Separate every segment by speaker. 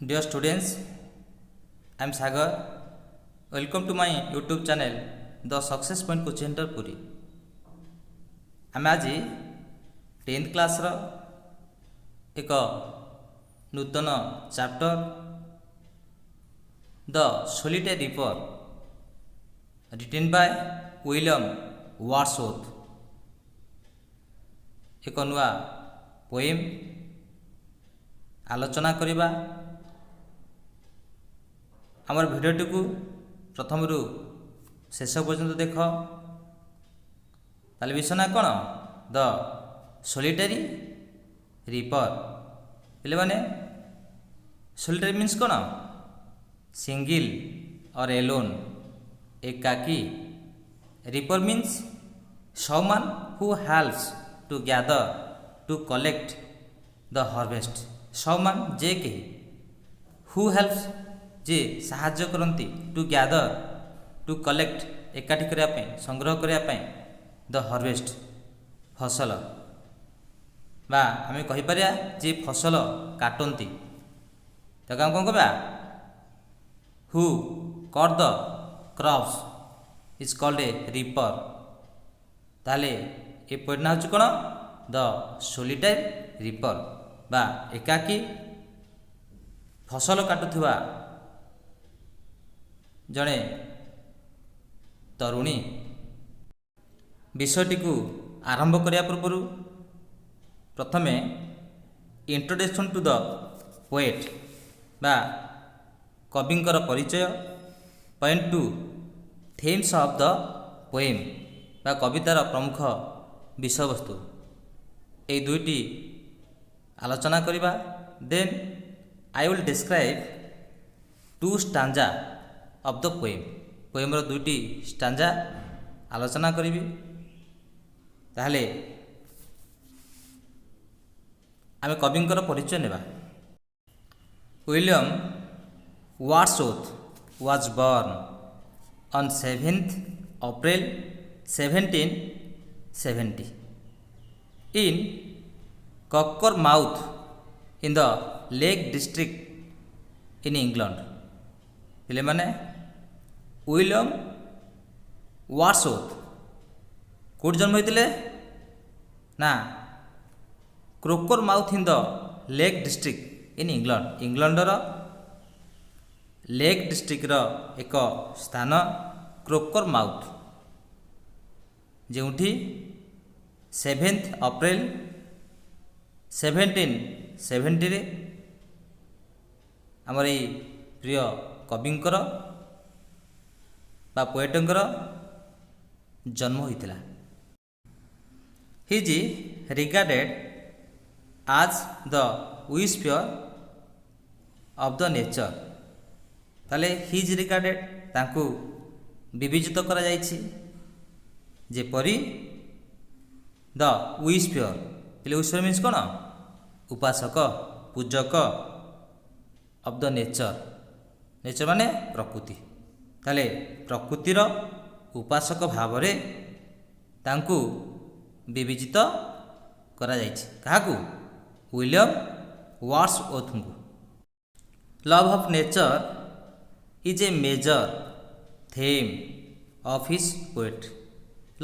Speaker 1: Dear students, I am Sagar. Welcome to my YouTube channel, The Success Point Coaching Center Puri. ଆମେ ଆଜି 10th କ୍ଲାସ୍ର ଏକ ନୂତନ chapter ଦ solitary reaper retain ବାୟ William ୱାର୍ଡସୱର୍ଥ ଏକ ନୂଆ poem ଆଲୋଚନା କରିବା। ଆମର ଭିଡ଼ିଓଟିକୁ ପ୍ରଥମରୁ ଶେଷ ପର୍ଯ୍ୟନ୍ତ ଦେଖ। ତାହେଲେ ବିଷୟ ନା କ'ଣ? ଦ ସୋଲିଟାରୀ ରିପର। ପିଲାମାନେ, ସୋଲିଟାରୀ ମିନ୍ସ କ'ଣ? ସିଙ୍ଗିଲ୍ ଅର୍ ଏଲୋନ୍, ଏକାକୀ। Reaper means someone who helps to gather, to collect the harvest. someone ଯେ କେହି, who helps ଯେ ସାହାଯ୍ୟ କରନ୍ତି, to gather, to collect ଏକାଠି କରିବା ପାଇଁ, ସଂଗ୍ରହ କରିବା ପାଇଁ, the harvest ଫସଲ, ବା ଆମେ କହିପାରିବା ଯେ ଫସଲ କାଟନ୍ତି। ତାକୁ ଆମେ କ'ଣ କରିବା? who cut the crops is called a reaper। ତାହେଲେ ଏ ପଏଣ୍ଟଟା ହେଉଛି କ'ଣ? ଦ ସୋଲିଟାରୀ ରିପର ବା ଏକାକୀ ଫସଲ କାଟୁଥିବା ଜଣେ ତରୁଣୀ। ବିଷୟଟିକୁ ଆରମ୍ଭ କରିବା ପୂର୍ବରୁ ପ୍ରଥମେ ଇଣ୍ଟ୍ରୋଡକ୍ସନ୍ ଟୁ ଦ ପୋଏଟ୍ ବା କବିଙ୍କର ପରିଚୟ। Point 2 themes of the poem ବା କବିତାର ପ୍ରମୁଖ ବିଷୟବସ୍ତୁ। ଏହି ଦୁଇଟି ଆଲୋଚନା କରିବା। Then I will describe 2 stanza of the poem. ପୋଏମ୍ର 2ଟି ଷ୍ଟାଞ୍ଜା ଆଲୋଚନା କରିବି। ତାହେଲେ ଆମେ କବିଙ୍କର ପରିଚୟ ନେବା। William Wordsworth was born on 7th April 1770 in Cockermouth in the Lake District in England। ପିଲାମାନେ, ୱିଲିୟମ୍ ୱାର୍ଡସୱର୍ଥ କେଉଁଠି ଜନ୍ମ ହୋଇଥିଲେ? ନା, Cockermouth in the Lake District in England. ଇଂଲଣ୍ଡର ଲେକ୍ ଡିଷ୍ଟ୍ରିକ୍ଟର ଏକ ସ୍ଥାନ କ୍ରୋକରମାଉଥ୍, ଯେଉଁଠି 7th April 1770ରେ ଆମର ଏଇ ପ୍ରିୟ କବିଙ୍କର ବା ପୋଏଟଙ୍କର ଜନ୍ମ ହୋଇଥିଲା। He is regarded as the worshipper of the nature. ତାହେଲେ ହି ଇଜ୍ ରିଗାର୍ଡେଡ୍, ତାଙ୍କୁ ବିବେଚିତ କରାଯାଇଛି ଯେପରି ଦ ୱିସ୍ପିୟର। ହେଲେ ୱିସ୍ପିୟର ମିନ୍ସ କ'ଣ? ଉପାସକ, ପୂଜକ ଅଫ୍ ଦ ନେଚର। ନେଚର ମାନେ ପ୍ରକୃତି। ତାହେଲେ ପ୍ରକୃତିର ଉପାସକ ଭାବରେ ତାଙ୍କୁ ବିବେଚିତ କରାଯାଇଛି। କାହାକୁ? ୱିଲିୟମ୍ ୱାର୍ଡସୱର୍ଥଙ୍କୁ। Love of nature is a major theme of his poetry.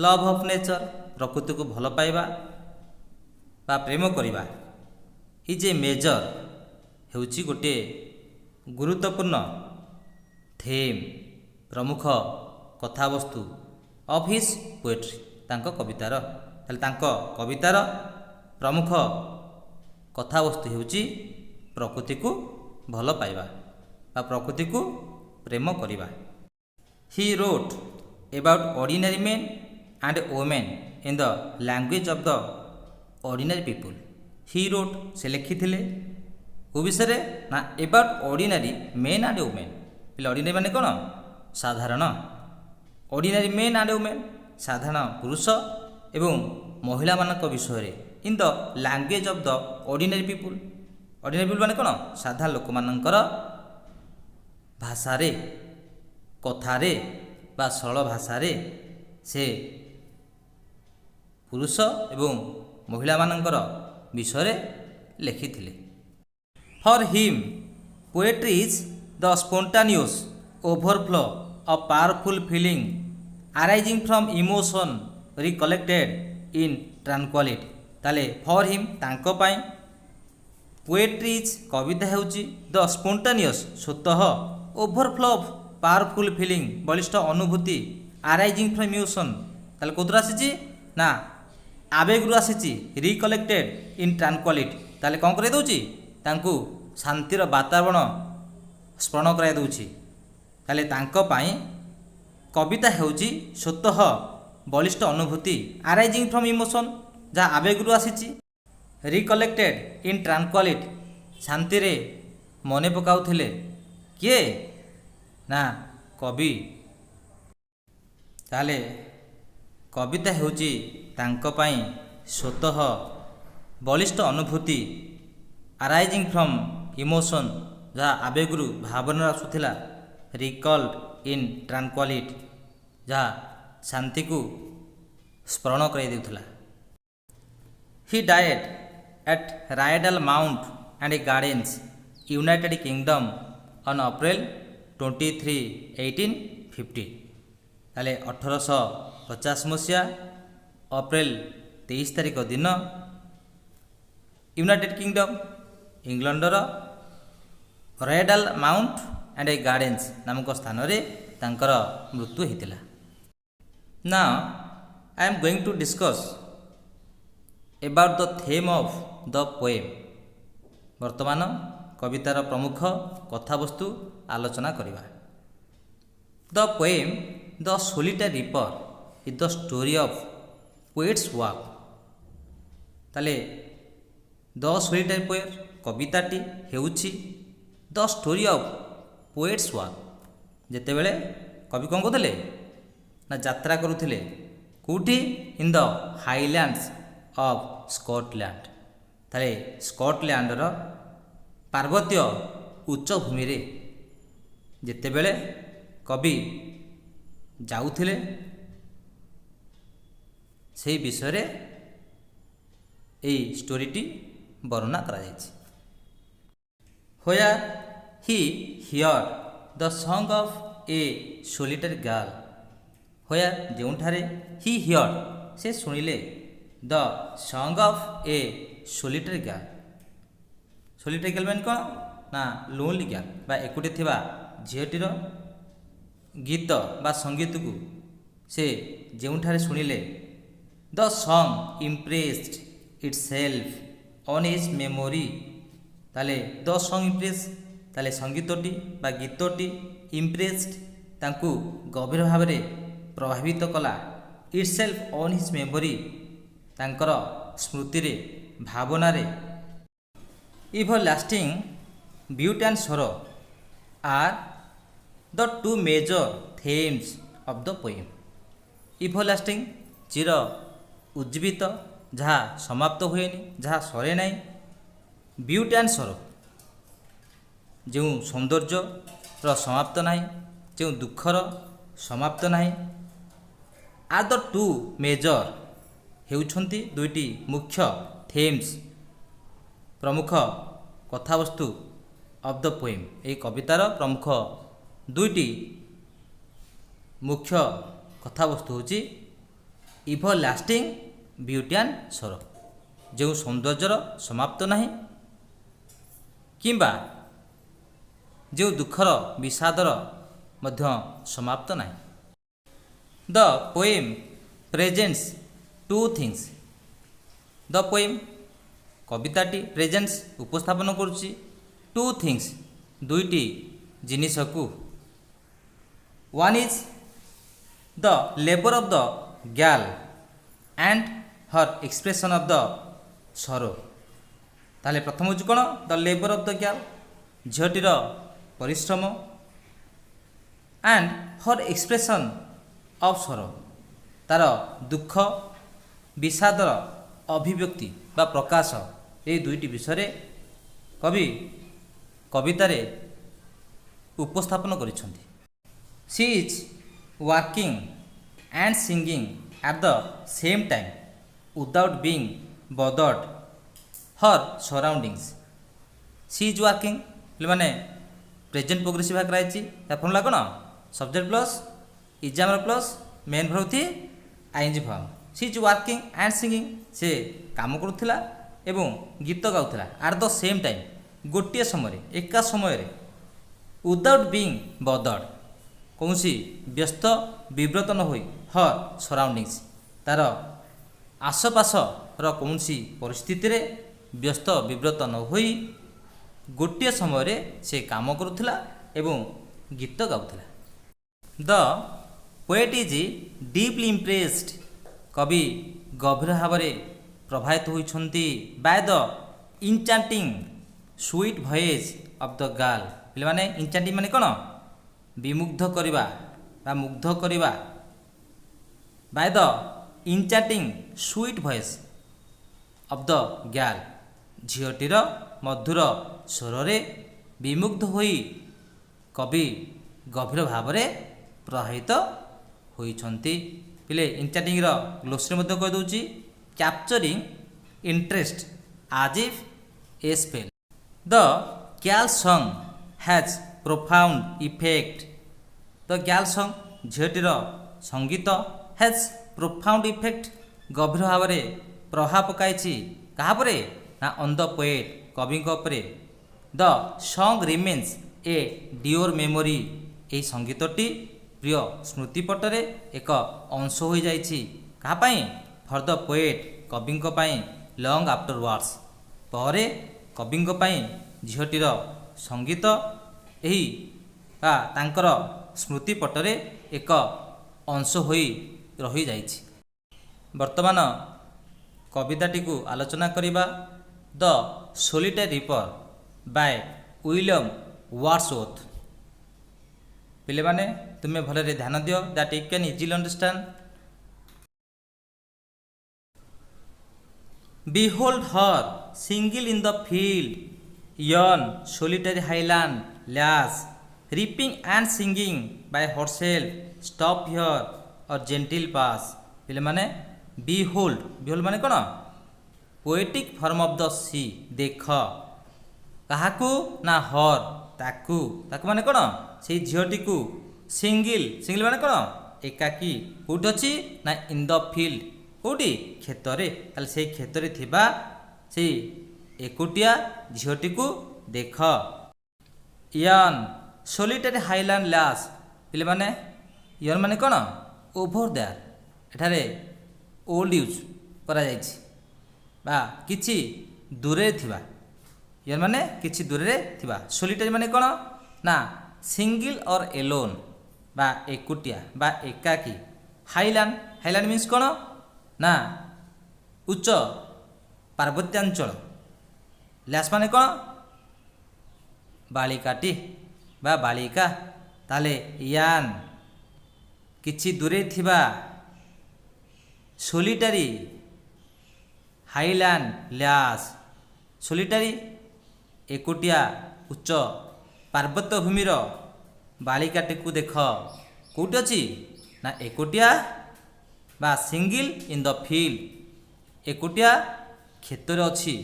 Speaker 1: Love of nature, ପ୍ରକୃତିକୁ ଭଲ ପାଇବା ବା ପ୍ରେମ କରିବା, ଇଜ୍ ଏ ମେଜର ହେଉଛି ଗୋଟିଏ ଗୁରୁତ୍ୱପୂର୍ଣ୍ଣ ଥେମ୍, ପ୍ରମୁଖ କଥାବସ୍ତୁ ଅଫ୍ ହିଜ୍ ପୋଏଟ୍ରି, ତାଙ୍କ କବିତାର। ତାହେଲେ ତାଙ୍କ କବିତାର ପ୍ରମୁଖ କଥାବସ୍ତୁ ହେଉଛି ପ୍ରକୃତିକୁ ଭଲ ପାଇବା ବା ପ୍ରକୃତିକୁ ପ୍ରେମ କରିବା। He wrote about ordinary men and women in the language of the ordinary people. He wrote, ସେ ଲେଖିଥିଲେ କେଉଁ ବିଷୟରେ? ନା, about ordinary men and women. ହେଲେ ଅର୍ଡ଼ିନାରୀ ମାନେ କ'ଣ? ସାଧାରଣ। ଅର୍ଡ଼ିନାରୀ ମେନ୍ ଆଣ୍ଡ ଓମେନ୍, ସାଧାରଣ ପୁରୁଷ ଏବଂ ମହିଳାମାନଙ୍କ ବିଷୟରେ। In the language of the ordinary people. Ordinary people ମାନେ କ'ଣ? ସାଧାରଣ ଲୋକମାନଙ୍କର ଭାଷାରେ, କଥାରେ ବା ସରଳ ଭାଷାରେ ସେ ପୁରୁଷ ଏବଂ ମହିଳାମାନଙ୍କର ବିଷୟରେ ଲେଖିଥିଲେ। For him Poetry is the spontaneous overflow of powerful feeling arising from emotion recollected in tranquility। ତାହେଲେ ଫର୍ ହିମ୍ ତାଙ୍କ ପାଇଁ ପୋଏଟ୍ରି ଇଜ୍ କବିତା ହେଉଛି ଦ ସ୍ପୋଣ୍ଟାନିୟସ୍ ସ୍ୱତଃ ଓଭରଫ୍ଲୋ ଅଫ୍ ପାୱାରଫୁଲ୍ ଫିଲିଂ ବଳିଷ୍ଠ ଅନୁଭୂତି ଆରାଇଜିଂ ଫ୍ରମ୍ ଇମୋସନ୍। ତାହେଲେ କେଉଁଥିରୁ ଆସିଛି ନା ଆବେଗରୁ ଆସିଛି। ରିକଲେକ୍ଟେଡ୍ ଇନ୍ ଟ୍ରାନ୍କ୍ୱାଲିଟି ତାହେଲେ କ'ଣ କରାଇ ଦେଉଛି ତାଙ୍କୁ ଶାନ୍ତିର ବାତାବରଣ ସ୍ମରଣ କରାଇ ଦେଉଛି। ତାହେଲେ ତାଙ୍କ ପାଇଁ କବିତା ହେଉଛି ସ୍ୱତଃ ବଳିଷ୍ଠ ଅନୁଭୂତି ଆରାଇଜିଂ ଫ୍ରମ୍ ଇମୋସନ୍ ଯାହା ଆବେଗରୁ ଆସିଛି। ରିକଲେକ୍ଟେଡ୍ ଇନ୍ ଟ୍ରାନ୍କ୍ୱାଲିଟି ଶାନ୍ତିରେ ମନେ ପକାଉଥିଲେ କିଏ ନା କବି। ତାହେଲେ କବିତା ହେଉଛି ତାଙ୍କ ପାଇଁ ସ୍ୱତଃ ବଳିଷ୍ଠ ଅନୁଭୂତି ଆରାଇଜିଂ ଫ୍ରମ୍ ଇମୋସନ୍ ଯାହା ଆବେଗରୁ ଭାବନାରୁ ଆସୁଥିଲା। ରିକଲ୍ଡ ଇନ୍ ଟ୍ରାନ୍କ୍ୱାଲିଟି ଯାହା ଶାନ୍ତିକୁ ସ୍ମରଣ କରାଇ ଦେଉଥିଲା। ହି died at Rydal Mount and Gardens, United Kingdom on April 23, 1850। ତାହେଲେ 1850 ମସିହା ଅପ୍ରିଲ 23 ତାରିଖ ଦିନ ୟୁନାଇଟେଡ୍ କିଙ୍ଗଡମ୍ ଇଂଲଣ୍ଡର ରାଇଡାଲ ମାଉଣ୍ଟ ଆଣ୍ଡ ଗାର୍ଡେନ୍ସ ନାମକ ସ୍ଥାନରେ ତାଙ୍କର ମୃତ୍ୟୁ ହୋଇଥିଲା। Now I am going to discuss about the theme of the poem. ବର୍ତ୍ତମାନ କବିତାର ପ୍ରମୁଖ କଥାବସ୍ତୁ ଆଲୋଚନା କରିବା। The poem the solitary reaper is the story of poet's walk. ତାହେଲେ ଦ ସୋଲିଟାରୀ ପୋଏମ୍ କବିତାଟି ହେଉଛି the story of poet's walk. ଯେତେବେଳେ କବି କ'ଣ କରୁଥିଲେ ନା ଯାତ୍ରା କରୁଥିଲେ କେଉଁଠି in the highlands of Scotland. ତାହେଲେ ସ୍କଟଲ୍ୟାଣ୍ଡର ପାର୍ବତ୍ୟ ଉଚ୍ଚଭୂମିରେ ଯେତେବେଳେ କବି ଯାଉଥିଲେ ସେହି ବିଷୟରେ ଏହି ଷ୍ଟୋରିଟି ବର୍ଣ୍ଣନା କରାଯାଇଛି। Where he hear the song of a solitary girl. Where ଯେଉଁଠାରେ ହି ହିୟର୍ ସେ ଶୁଣିଲେ the song of a solitary girl. Solitary girl ମାନେ କ'ଣ ନା ଲୋନ୍ଲି ଗାର୍ଲ ବା ଏକୁଟି ଥିବା ଝିଅଟିର ଗୀତ ବା ସଙ୍ଗୀତକୁ ସେ ଯେଉଁଠାରେ ଶୁଣିଲେ the song ଇମ୍ପ୍ରେସ୍ଡ eat self on his memory. ତାହେଲେ ଦ ସଙ୍ଗ ଇମ୍ପ୍ରେସ୍ ତାହେଲେ ସଙ୍ଗୀତଟି ବା ଗୀତଟି ଇମ୍ପ୍ରେସ୍ଡ ତାଙ୍କୁ ଗଭୀର ଭାବରେ ପ୍ରଭାବିତ କଲା। Itself on his memory ତାଙ୍କର ସ୍ମୃତିରେ ଭାବନାରେ। Everlasting beauty and sorrow are the two major themes of the poem. Everlasting ଚିର ଉଜ୍ଜୀବିତ ଯାହା ସମାପ୍ତ ହୁଏନି ଯାହା ସରେ ନାହିଁ। ବିୟୁଟି ଆଣ୍ଡ ସରୋ ଯେଉଁ ସୌନ୍ଦର୍ଯ୍ୟର ସମାପ୍ତ ନାହିଁ ଯେଉଁ ଦୁଃଖର ସମାପ୍ତ ନାହିଁ। ଆର୍ ଦ ଟୁ ମେଜର ହେଉଛନ୍ତି ଦୁଇଟି ମୁଖ୍ୟ ଥେମ୍ସ ପ୍ରମୁଖ କଥାବସ୍ତୁ ଅଫ୍ ଦ ପୋଏମ୍। ଏହି କବିତାର ପ୍ରମୁଖ ଦୁଇଟି ମୁଖ୍ୟ କଥାବସ୍ତୁ ହେଉଛି ଏଭରଲାଷ୍ଟିଂ ବିୟୁଟି ଆଣ୍ଡ ସରୋ ଯେଉଁ ସୌନ୍ଦର୍ଯ୍ୟର ସମାପ୍ତ ନାହିଁ କିମ୍ବା ଯେଉଁ ଦୁଃଖର ବିଷାଦର ମଧ୍ୟ ସମାପ୍ତ ନାହିଁ। The poem presents two things. The poem କବିତାଟି ପ୍ରେଜେଣ୍ଟସ୍ ଉପସ୍ଥାପନ କରୁଛି ଟୁ ଥିଙ୍ଗସ୍ ଦୁଇଟି ଜିନିଷକୁ। One is the labour of the girl and her expression of the sorrow. ତାହେଲେ ପ୍ରଥମ ହେଉଛି କ'ଣ the labour of the girl ଝିଅଟିର ପରିଶ୍ରମ and her expression of sorrow ତାର ଦୁଃଖ ବିଷାଦର ଅଭିବ୍ୟକ୍ତି ବା ପ୍ରକାଶ। ଏହି ଦୁଇଟି ବିଷୟରେ କବି କବିତାରେ ଉପସ୍ଥାପନ କରିଛନ୍ତି। She is working and singing at the same time without being bothered her surroundings. She is working ମାନେ प्रेजेंट प्रोग्रेसिव भाग कराई ता फॉर्मूला कौन सब्जेक्ट प्लस एग्जामर प्लस मेन वर्ब थी ING form she is working and singing से काम करुला एवं गीत गाउला एट द सेम टाइम गोटे समय एका समय विदाउट बीइंग बदर्ड कौन व्यस्त विव्रत न हो हर सराउंडिंग्स तार आसपासर कौन परिस्थिति रे व्यस्त विव्रत न हो गोटे समय से काम करुला एवं गीत गाउला the poet is deeply impressed कवि गभीर भाव में प्रभावित होती by the enchanting sweet voice of the girl पे माने इंचांटिंग माने कौन विमुग्ध करवा बा मुग्ध करवा by the enchanting sweet voice of the girl झीटीर मधुर स्वर विमुग्ध होई कवि गभीर भाव में प्रभावित होइछन्ति पिले इंचांटिंग ग्लोसरी मध्य कह दूची capturing interest as if a spell the girl song has profound effect the girl song झीटीर संगीत has profound effect गभीर भाव में प्रभाव पकाई क्या ना ऑन द पोएट कवि the song remains A Dior memory यही संगीतटी प्रिय स्मृतिपटरे एक अंश हो जाइछि कहापाई फॉर द पोएट कवि लॉन्ग आफ्टर वर्ड्स पर कवि झीटीर संगीत यही तांकर स्मृतिपटरे एक अंश हो रही जाइछि। वर्तमान कविताटी को आलोचना करिबा the solitary ripper by William Wordsworth पिले माने तुम्हें भलरे ध्यान दियो that you can easily understand Behold her single in the field yon solitary highland lass reaping and singing by herself stop here or gentle pass पिले माने behold माने कौन poetic form of the सी देख काहाकू ना हर ताकू माने कौन से झीटी को सिंगिल माने कौन एकाकी कौट अच्छी ना इन द फील्ड कौटी क्षेत्र ताले से क्षेत्र थिबा से एकुटिया झीटी को देख यन सोलिटरी हाईलैंड लास पिले माने यन माने कौन ओभर देयर एठारे ओल्ड यूज करा जायछि बा किछि दूरे थिबा यन माने किछि दूरे थिबा सोलिटरी माने कौन ना सिंगिल और एलोन बा एकुटिया बा एकाकी हाईलैंड मीन्स कौन ना उच्च पार्वत्यांचल लैस माने कौन बालिकाटी बा बालिका ताले यान किछि दूरे थिबा सोलिटरी हाईलैंड लैस सोलिटरी एकुटिया उच्च पार्वत्य भूमिर बालिकाटी को देख कौटी अच्छी ना एकुटिया बा सिंगिल इन द फील्ड एकुटिया क्षेत्र अच्छी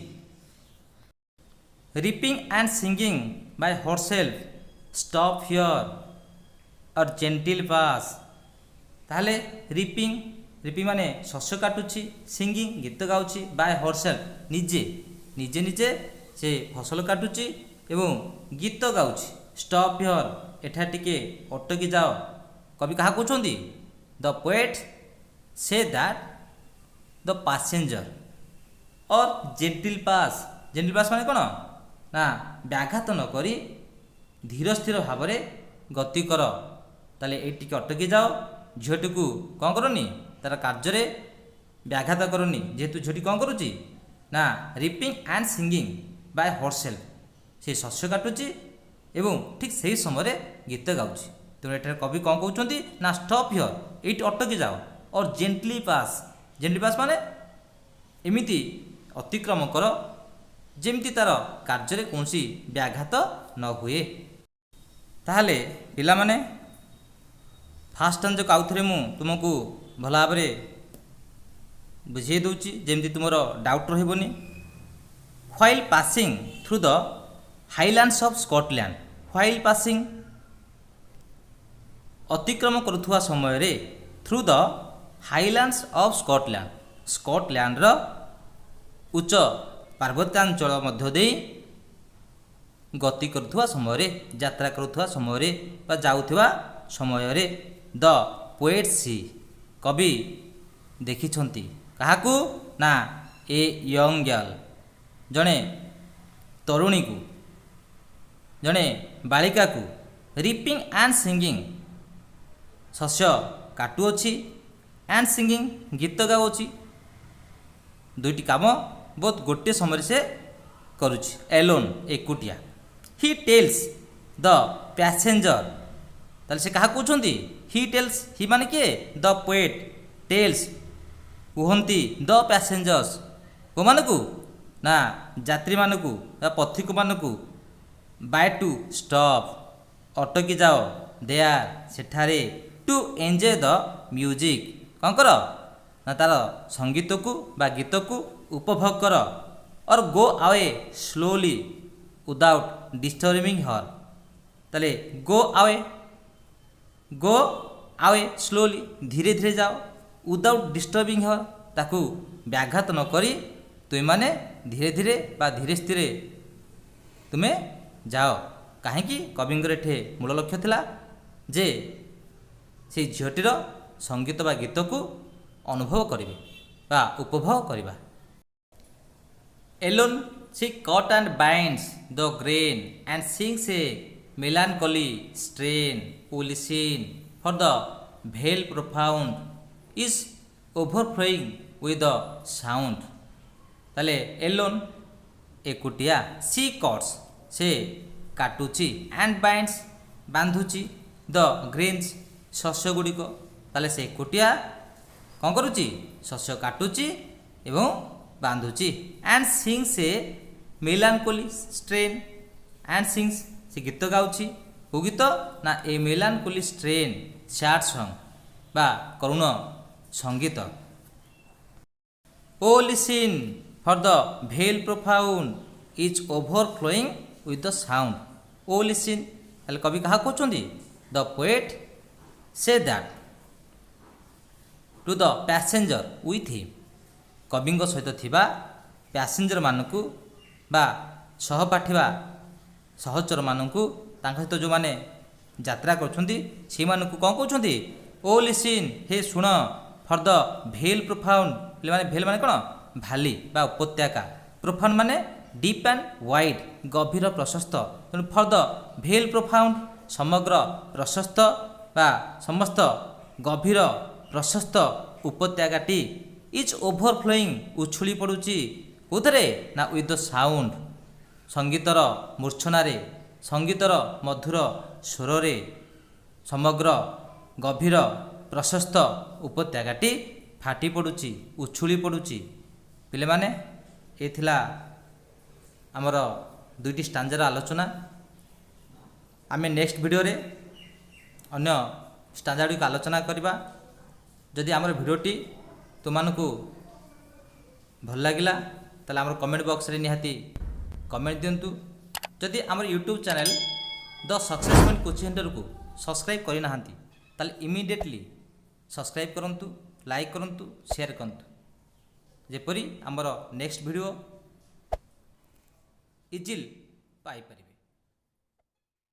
Speaker 1: ripping and singing by herself stop here और जेंटिल पास ताहले रिपिंग माने शस्य काटुची सिंगिंग गीत गाउची बाय हरसेल्फ निजे निजे निजे से फसल काटुची एवं गीत गाउची स्टॉप हियर एठा टिके अटकी जाओ कवि कहा कहउछंती the poet say that the passenger और जेंटिल पास माने कौन ना व्याघात न करी धीर स्थिर भाव में गति कर ताले ये अटकी जाओ झीटी को कौन करनी तार कार्य व्याघात करनी जेहेतु झीटी कौन करुच्ची ना ripping and singing by herself से शस्य काटुची एवं ठीक से समय गीत गाउची तेणु एठार कवि कौन कहते ना स्टॉप हियर ये अटकी जाओ और जेंटली पास माने एमिति अतिक्रम कर जेमती तार कार्य कौन व्याघात न हुए ताहले पिला माने फास्ट टाइम जो आउ थे मु तुमको भल भाव बुझे दूची जेमती तुमर डाउट रही while passing through the highlands of Scotland while passing ଅତିକ୍ରମ କରୁଥିବା ସମୟରେ ଥ୍ରୁ ଦ ହାଇଲାଣ୍ଡସ୍ ଅଫ୍ ସ୍କଟଲ୍ୟାଣ୍ଡ ସ୍କଟଲ୍ୟାଣ୍ଡର ଉଚ୍ଚ ପାର୍ବତ୍ୟାଞ୍ଚଳ ମଧ୍ୟ ଦେଇ ଗତି କରୁଥିବା ସମୟରେ ଯାତ୍ରା କରୁଥିବା ସମୟରେ ବା ଯାଉଥିବା ସମୟରେ ଦ ପୋଏଟ୍ ସି କବି ଦେଖିଛନ୍ତି କାହାକୁ ନା ଏ ୟଙ୍ଗ ଗାର୍ଲ ଜଣେ ତରୁଣୀକୁ ଜଣେ ବାଳିକାକୁ ରିପିଂ ଆଣ୍ଡ ସିଙ୍ଗିଂ ଶସ୍ୟ କାଟୁଅଛି ଆଣ୍ଡ ସିଙ୍ଗିଂ ଗୀତ ଗାଉଅଛି ଦୁଇଟି କାମ ବହୁତ ଗୋଟିଏ ସମୟରେ ସେ କରୁଛି ଏଲୋନ୍ ଏକୁଟିଆ ହି ଟେଲ୍ସ ଦ ପ୍ୟାସେଞ୍ଜର ତାହେଲେ ସେ କାହାକୁ କହୁଛନ୍ତି ହି ଟେଲ୍ସ ହି ମାନେ କିଏ ଦ ପୋଏଟ୍ ଟେଲ୍ସ କୁହନ୍ତି ଦ ପ୍ୟାସେଞ୍ଜର୍ସ କେଉଁମାନଙ୍କୁ ନା ଯାତ୍ରୀମାନଙ୍କୁ ବା ପଥିକମାନଙ୍କୁ ବାଏ ଟୁ ଷ୍ଟପ୍ ଅଟକି ଯାଅ ଦେୟାର ସେଠାରେ ଟୁ ଏନ୍ଜୟ ଦ ମ୍ୟୁଜିକ୍ କ'ଣ କର ନା ତା'ର ସଙ୍ଗୀତକୁ ବା ଗୀତକୁ ଉପଭୋଗ କର ଅର୍ ଗୋ ଆୱେ ସ୍ଲୋଲି ୱିଦାଉଟ୍ ଡିଷ୍ଟର୍ବିଂ ହର୍ ତାହେଲେ ଗୋ ଆୱେ ସ୍ଲୋଲି ଧୀରେ ଧୀରେ ଯାଅ ୱିଦାଉଟ୍ ଡିଷ୍ଟର୍ବିଂ ହର୍ ତାକୁ ବ୍ୟାଘାତ ନ କରି ତୁମେମାନେ ଧୀରେ ଧୀରେ ବା ଧୀରେ ସ୍ଥିରେ ତୁମେ ଯାଅ କାହିଁକି କବିଙ୍କର ଏଠି ମୂଳ ଲକ୍ଷ୍ୟ ଥିଲା ଯେ ସେହି ଝିଅଟିର ସଙ୍ଗୀତ ବା ଗୀତକୁ ଅନୁଭବ କରିବେ ବା ଉପଭୋଗ କରିବା alone she cut and binds the grain and sings a melancholy strain who listen for the veil profound is overflowing with the sound ତାହେଲେ ଏଲୋନ୍ ଏକୁଟିଆ ସି କଟ୍ସ ସେ କାଟୁଛି ଆଣ୍ଡ ବାଇଣ୍ଡସ୍ ବାନ୍ଧୁଛି ଦ ଗ୍ରେନ୍ସ ଶସ୍ୟ ଗୁଡ଼ିକ ତାହେଲେ ସେ ଏକୁଟିଆ କ'ଣ କରୁଛି ଶସ୍ୟ କାଟୁଛି ଏବଂ ବାନ୍ଧୁଛି and sings a melancholy strain and sings ସେ ଗୀତ ଗାଉଛି କେଉଁ ଗୀତ ନା a melancholy strain sad song ବା କରୁଣ ସଙ୍ଗୀତ O listen for the vale profound is overflowing with the sound O listen ହେଲେ କବି କାହାକୁ କହୁଛନ୍ତି the poet say that to the passenger with him କବିଙ୍କ ସହିତ ଥିବା ପ୍ୟାସେଞ୍ଜରମାନଙ୍କୁ ବା ସହପାଠୀ ବା ସହଚରମାନଙ୍କୁ ତାଙ୍କ ସହିତ ଯେଉଁମାନେ ଯାତ୍ରା କରୁଛନ୍ତି ସେମାନଙ୍କୁ କ'ଣ କହୁଛନ୍ତି ଓ ଲିସିନ୍ ହେ ଶୁଣ ଫର୍ ଦ ଭେଲ୍ ପ୍ରୋଫାଉଣ୍ଡ ମାନେ ଭେଲ୍ ମାନେ କ'ଣ ଭାଲି ବା ଉପତ୍ୟକା ପ୍ରୋଫାଉଣ୍ଡ ମାନେ ଡିପ୍ ଆଣ୍ଡ ୱାଇଡ୍ ଗଭୀର ପ୍ରଶସ୍ତ ତେଣୁ ଫର୍ ଦ ଭେଲ୍ ପ୍ରୋଫାଉଣ୍ଡ ସମଗ୍ର ପ୍ରଶସ୍ତ ବା ସମସ୍ତ ଗଭୀର ପ୍ରଶସ୍ତ ଉପତ୍ୟକାଟି ଇଜ୍ ଓଭରଫ୍ଲୋଇଂ ଉଛୁଳି ପଡ଼ୁଛି କେଉଁଥିରେ ନା ୱିଥ୍ ଦ ସାଉଣ୍ଡ ସଙ୍ଗୀତର ମୂର୍ଚ୍ଛନାରେ ସଙ୍ଗୀତର ମଧୁର ସ୍ୱରରେ ସମଗ୍ର ଗଭୀର ପ୍ରଶସ୍ତ ଉପତ୍ୟକାଟି ଫାଟି ପଡ଼ୁଛି ଉଛୁଳି ପଡ଼ୁଛି ପିଲାମାନେ ଏ ଥିଲା ଆମର ଦୁଇଟି ଷ୍ଟାଞ୍ଜାର ଆଲୋଚନା ଆମେ ନେକ୍ସଟ ଭିଡ଼ିଓରେ ଅନ୍ୟ ଷ୍ଟାଞ୍ଜା ଗୁଡ଼ିକ ଆଲୋଚନା କରିବା ଯଦି ଆମର ଭିଡ଼ିଓଟି ତୁମମାନଙ୍କୁ ଭଲ ଲାଗିଲା ତାହେଲେ ଆମର କମେଣ୍ଟ ବକ୍ସରେ ନିହାତି କମେଣ୍ଟ ଦିଅନ୍ତୁ ଯଦି ଆମର ୟୁଟ୍ୟୁବ୍ ଚ୍ୟାନେଲ୍ ଦ ସକ୍ସେସ୍ ପଏଣ୍ଟ କୋଚିଂ ସେଣ୍ଟରକୁ ସବସ୍କ୍ରାଇବ୍ କରିନାହାନ୍ତି ତାହେଲେ ଇମିଡ଼ିଏଟଲି ସବସ୍କ୍ରାଇବ୍ କରନ୍ତୁ ଲାଇକ୍ କରନ୍ତୁ ସେୟାର କରନ୍ତୁ ଯେପରି ଆମର ନେକ୍ସଟ ଭିଡ଼ିଓ ଇଜିଲି ପାଇପାରିବେ।